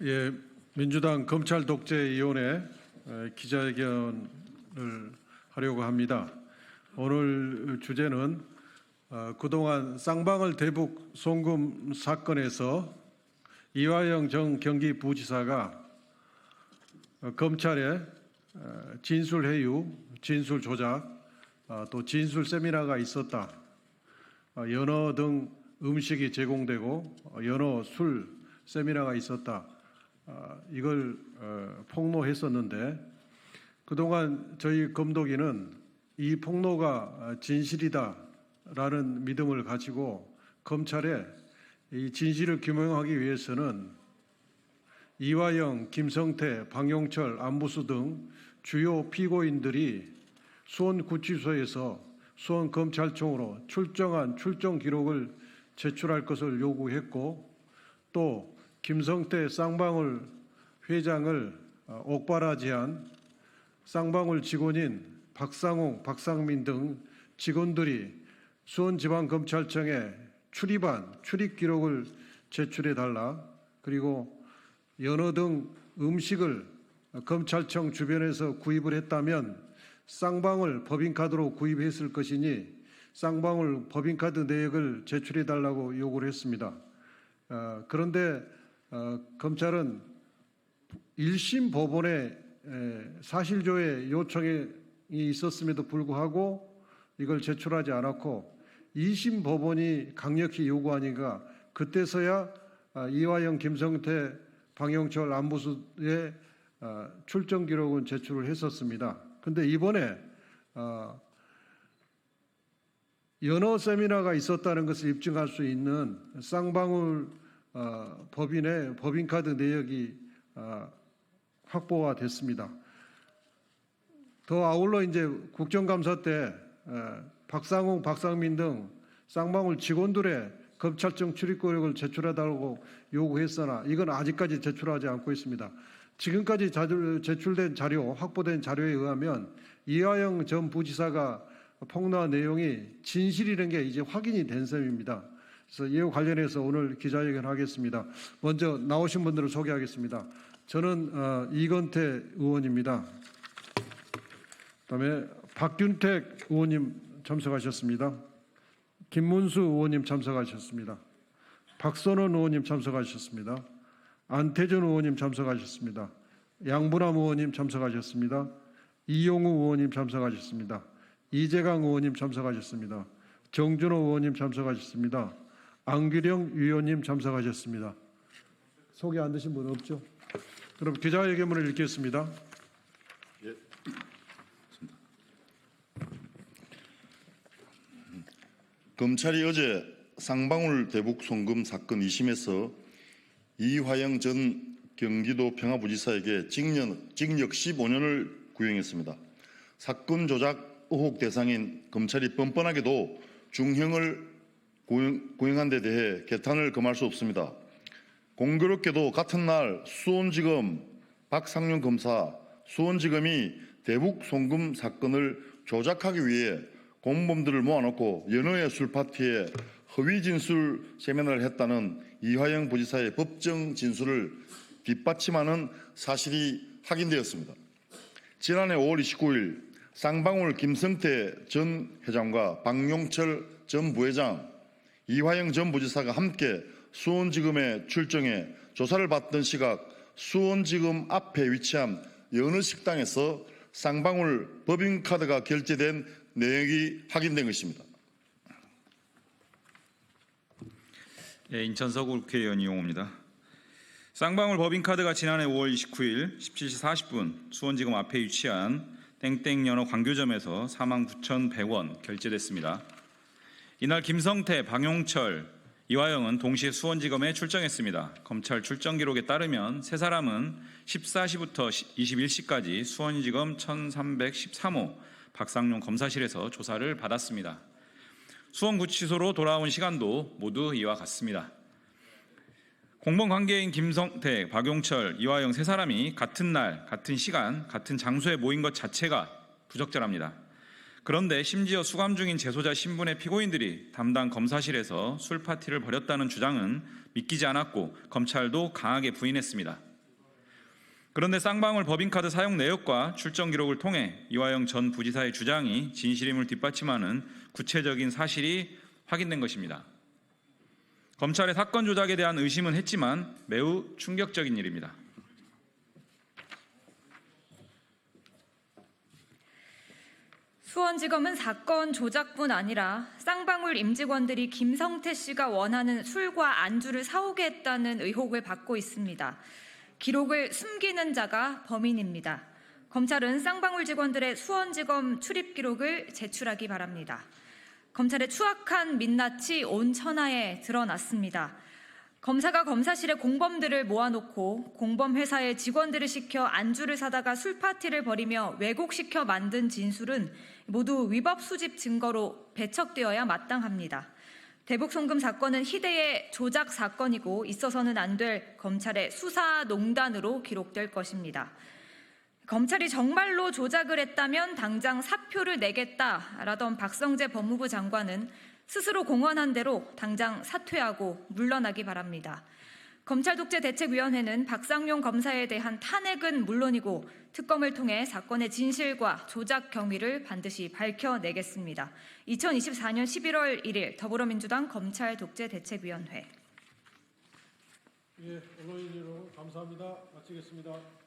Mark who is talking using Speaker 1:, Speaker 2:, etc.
Speaker 1: 예, 민주당 검찰 독재위원회 기자회견을 하려고 합니다. 오늘 주제는 그동안 쌍방울 대북 송금 사건에서 이화영 전 경기부지사가 검찰에 진술회유, 진술 조작, 또 진술 세미나가 있었다. 연어 등 음식이 제공되고 연어, 술 세미나가 있었다. 이걸 폭로했었는데 그동안 저희 검독위는 이 폭로가 진실이다라는 믿음을 가지고 검찰에 이 진실을 규명하기 위해서는 이화영, 김성태, 방용철, 안부수 등 주요 피고인들이 수원구치소에서 수원검찰청으로 출정한 출정 기록을 제출할 것을 요구했고 또 김성태 쌍방울 회장을 옥바라지한 쌍방울 직원인 박상홍, 박상민 등 직원들이 수원지방검찰청에 출입 기록을 제출해달라. 그리고 연어 등 음식을 검찰청 주변에서 구입을 했다면 쌍방울 법인카드로 구입했을 것이니 쌍방울 법인카드 내역을 제출해달라고 요구를 했습니다. 그런데 검찰은 1심 법원의 사실조회 요청이 있었음에도 불구하고 이걸 제출하지 않았고 2심 법원이 강력히 요구하니까 그때서야 이화영, 김성태, 방용철, 안부수의 출정 기록은 제출을 했었습니다. 그런데 이번에 연어 세미나가 있었다는 것을 입증할 수 있는 쌍방울 법인의 법인카드 내역이 확보가 됐습니다. 더 아울러 이제 국정감사 때 박상홍, 박상민 등 쌍방울 직원들의 검찰청 출입기록을 제출해달라고 요구했으나 이건 아직까지 제출하지 않고 있습니다. 지금까지 제출된 자료, 확보된 자료에 의하면 이화영 전 부지사가 폭로한 내용이 진실이라는 게 이제 확인이 된 셈입니다. 그래서 이와 관련해서 오늘 기자회견 하겠습니다. 먼저 나오신 분들을 소개하겠습니다. 저는 이건태 의원입니다. 그다음에 박균택 의원님 참석하셨습니다. 김문수 의원님 참석하셨습니다. 박선원 의원님 참석하셨습니다. 안태준 의원님 참석하셨습니다. 양부남 의원님 참석하셨습니다. 이용우 의원님 참석하셨습니다. 이재강 의원님 참석하셨습니다. 정준호 의원님 참석하셨습니다. 안규령 위원님 참석하셨습니다. 소개 안 되신 분 없죠? 그럼 기자회견문을 읽겠습니다.
Speaker 2: 예. 검찰이 어제 쌍방울 대북 송금 사건 2심에서 이화영 전 경기도 평화부지사에게 징역 15년을 구형했습니다. 사건 조작 의혹 대상인 검찰이 뻔뻔하게도 중형을 구형한 데 대해 개탄을 금할 수 없습니다. 공교롭게도 같은 날 수원지검 박상용 검사, 수원지검이 대북 송금 사건을 조작하기 위해 공범들을 모아놓고 연어의 술파티에 허위 진술 세미나를 했다는 이화영 부지사의 법정 진술을 뒷받침하는 사실이 확인되었습니다. 지난해 5월 29일 쌍방울 김성태 전 회장과 방용철 전 부회장, 이화영 전 부지사가 함께 수원지검에 출정해 조사를 받던 시각 수원지검 앞에 위치한 연어 식당에서 쌍방울 법인카드가 결제된 내역이 확인된 것입니다.
Speaker 3: 예, 인천 서구 국회의원 이용호입니다. 쌍방울 법인카드가 지난해 5월 29일 17시 40분 수원지검 앞에 위치한 땡땡연어 광교점에서 49,100원 결제됐습니다. 이날 김성태, 방용철, 이화영은 동시에 수원지검에 출정했습니다. 검찰 출정 기록에 따르면 세 사람은 14시부터 21시까지 수원지검 1313호 박상용 검사실에서 조사를 받았습니다. 수원구치소로 돌아온 시간도 모두 이와 같습니다. 공범 관계인 김성태, 박용철, 이화영 세 사람이 같은 날, 같은 시간, 같은 장소에 모인 것 자체가 부적절합니다. 그런데 심지어 수감 중인 재소자 신분의 피고인들이 담당 검사실에서 술 파티를 벌였다는 주장은 믿기지 않았고 검찰도 강하게 부인했습니다. 그런데 쌍방울 법인카드 사용 내역과 출정 기록을 통해 이화영 전 부지사의 주장이 진실임을 뒷받침하는 구체적인 사실이 확인된 것입니다. 검찰의 사건 조작에 대한 의심은 했지만 매우 충격적인 일입니다.
Speaker 4: 수원지검은 사건 조작뿐 아니라 쌍방울 임직원들이 김성태 씨가 원하는 술과 안주를 사오게 했다는 의혹을 받고 있습니다. 기록을 숨기는 자가 범인입니다. 검찰은 쌍방울 직원들의 수원지검 출입 기록을 제출하기 바랍니다. 검찰의 추악한 민낯이 온 천하에 드러났습니다. 검사가 검사실에 공범들을 모아놓고 공범 회사의 직원들을 시켜 안주를 사다가 술 파티를 벌이며 왜곡시켜 만든 진술은 모두 위법 수집 증거로 배척되어야 마땅합니다. 대북송금 사건은 희대의 조작 사건이고 있어서는 안 될 검찰의 수사농단으로 기록될 것입니다. 검찰이 정말로 조작을 했다면 당장 사표를 내겠다라던 박성재 법무부 장관은 스스로 공언한 대로 당장 사퇴하고 물러나기 바랍니다. 검찰독재대책위원회는 박상용 검사에 대한 탄핵은 물론이고 특검을 통해 사건의 진실과 조작 경위를 반드시 밝혀내겠습니다. 2024년 11월 1일 더불어민주당 검찰독재대책위원회.
Speaker 5: 예, 언론인 여러분 감사합니다. 마치겠습니다.